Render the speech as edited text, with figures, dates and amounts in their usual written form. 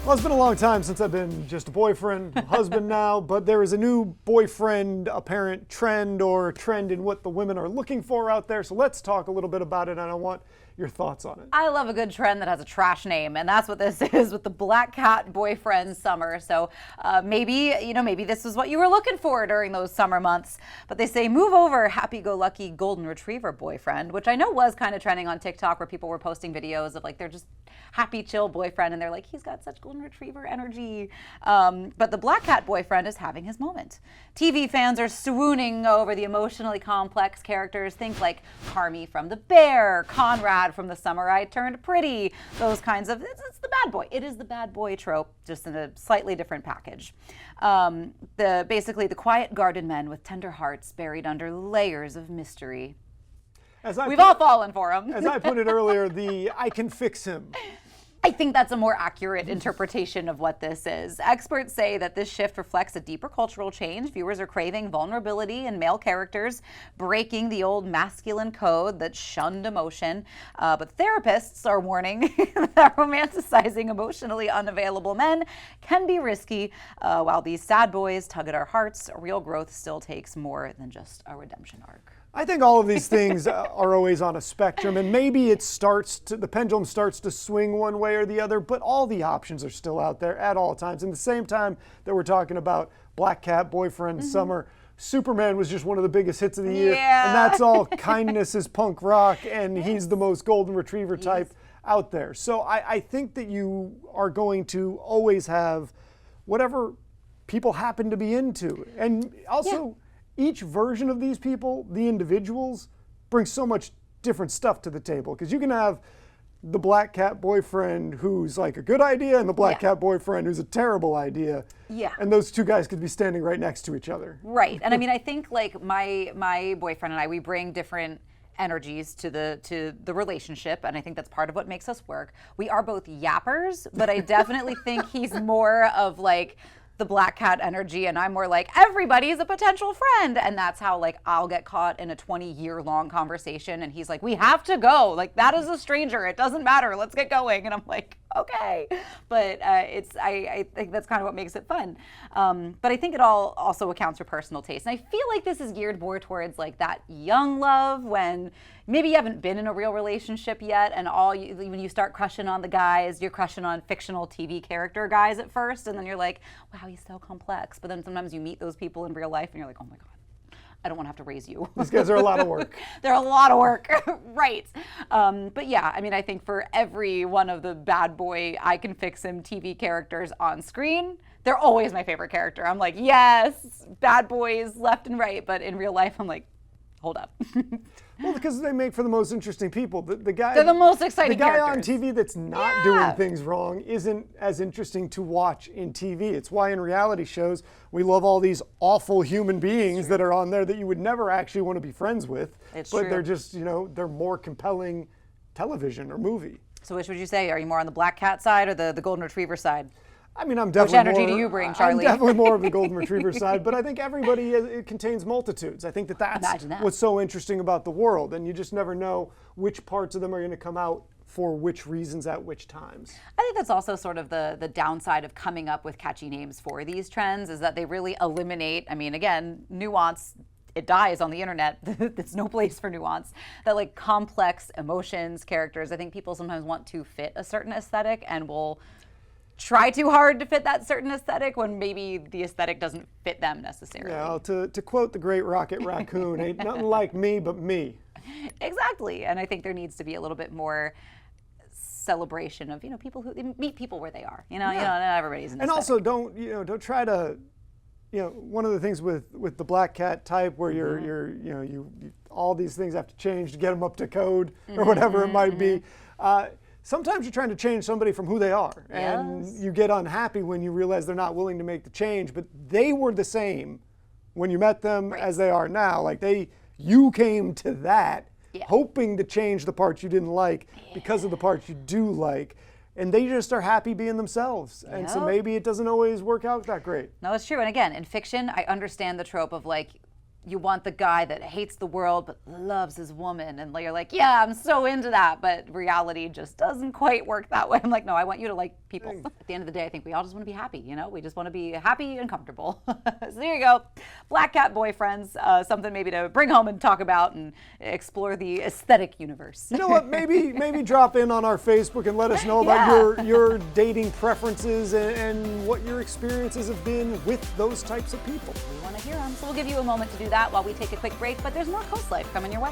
Well, it's been a long time since I've been just a boyfriend, husband now, but there is a new boyfriend apparent trend or trend in what the women are looking for out there. So let's talk a little bit about it, and I want your thoughts on it. I love a good trend that has a trash name, and that's what this is with the Black Cat boyfriend summer. So maybe this is what you were looking for during those summer months. But they say move over happy-go-lucky golden retriever boyfriend, which I know was kind of trending on TikTok where people were posting videos of like they're just happy, chill boyfriend, and they're like, he's got such golden retriever energy. But the Black Cat boyfriend is having his moment. TV fans are swooning over the emotionally complex characters. Think like Carmi from The Bear, Conrad from The Summer I Turned Pretty, those kinds of, it's the bad boy. It is the bad boy trope, just in a slightly different package. Basically the quiet garden men with tender hearts buried under layers of mystery. We've all fallen for him. As I put it earlier, I can fix him. I think that's a more accurate interpretation of what this is. Experts say that this shift reflects a deeper cultural change. Viewers are craving vulnerability in male characters, breaking the old masculine code that shunned emotion. But therapists are warning that romanticizing emotionally unavailable men can be risky. While these sad boys tug at our hearts, real growth still takes more than just a redemption arc. I think all of these things are always on a spectrum, and maybe the pendulum starts to swing one way or the other, but all the options are still out there at all times. And the same time that we're talking about Black Cat boyfriend summer, Superman was just one of the biggest hits of the year, and that's all kindness is punk rock, and he's the most golden retriever type out there. So I think that you are going to always have whatever people happen to be into. And also, each version of these people, the individuals, bring so much different stuff to the table. Because you can have the Black Cat boyfriend who's like a good idea and the Black Cat boyfriend who's a terrible idea. Yeah. And those two guys could be standing right next to each other. Right. And I mean, I think like my boyfriend and I, we bring different energies to the relationship, and I think that's part of what makes us work. We are both yappers, but I definitely think he's more of like the Black Cat energy, and I'm more like, everybody's a potential friend. And that's how like I'll get caught in a 20-year long conversation and he's like, we have to go, like that is a stranger, it doesn't matter, let's get going. And I'm like, okay. But I think that's kind of what makes it fun. But I think it all also accounts for personal taste. And I feel like this is geared more towards like that young love when maybe you haven't been in a real relationship yet, and when you start crushing on the guys, you're crushing on fictional TV character guys at first, and then you're like, wow, he's so complex. But then sometimes you meet those people in real life and you're like, oh my God, I don't want to have to raise you. These guys are a lot of work. They're a lot of work, right. But yeah, I mean, I think for every one of the bad boy, I can fix him TV characters on screen, they're always my favorite character. I'm like, yes, bad boys left and right. But in real life, I'm like, hold up. Well, because they make for the most interesting people. The guy, they're the most exciting characters. characters. On TV that's not doing things wrong isn't as interesting to watch in TV. It's why in reality shows we love all these awful human beings that are on there that you would never actually want to be friends with. They're just, they're more compelling television or movie. So which would you say? Are you more on the Black Cat side or the golden retriever side? I mean, I'm definitely Which energy do you bring, Charlie? I'm definitely more of the golden retriever side, but I think everybody, it contains multitudes. I think that's what's so interesting about the world, and you just never know which parts of them are going to come out for which reasons at which times. I think that's also sort of the downside of coming up with catchy names for these trends, is that they really eliminate, I mean, again, nuance. It dies on the internet. There's no place for nuance. That like complex emotions, characters, I think people sometimes want to fit a certain aesthetic and will try too hard to fit that certain aesthetic when maybe the aesthetic doesn't fit them necessarily. Yeah, to quote the great Rocket Raccoon, ain't nothing like me but me. Exactly, and I think there needs to be a little bit more celebration of people who meet people where they are. Not everybody's an aesthetic. And also don't try to, one of the things with the Black Cat type where you all these things have to change to get them up to code or whatever it might be. Sometimes you're trying to change somebody from who they are, and you get unhappy when you realize they're not willing to make the change, but they were the same when you met them as they are now. Like you came to that hoping to change the parts you didn't like because of the parts you do like, and they just are happy being themselves. And so maybe it doesn't always work out that great. No, it's true. And again, in fiction, I understand the trope of like, you want the guy that hates the world but loves his woman, and you're like, yeah, I'm so into that, but reality just doesn't quite work that way. I'm like, no, I want you to like people. At the end of the day, I think we all just want to be happy, we just want to be happy and comfortable. So there you go, black cat boyfriends, something maybe to bring home and talk about and explore the aesthetic universe. You know what, maybe drop in on our Facebook and let us know about your dating preferences and what your experiences have been with those types of people. We want to hear them, so we'll give you a moment to do that while we take a quick break, but there's more Coast Life coming your way.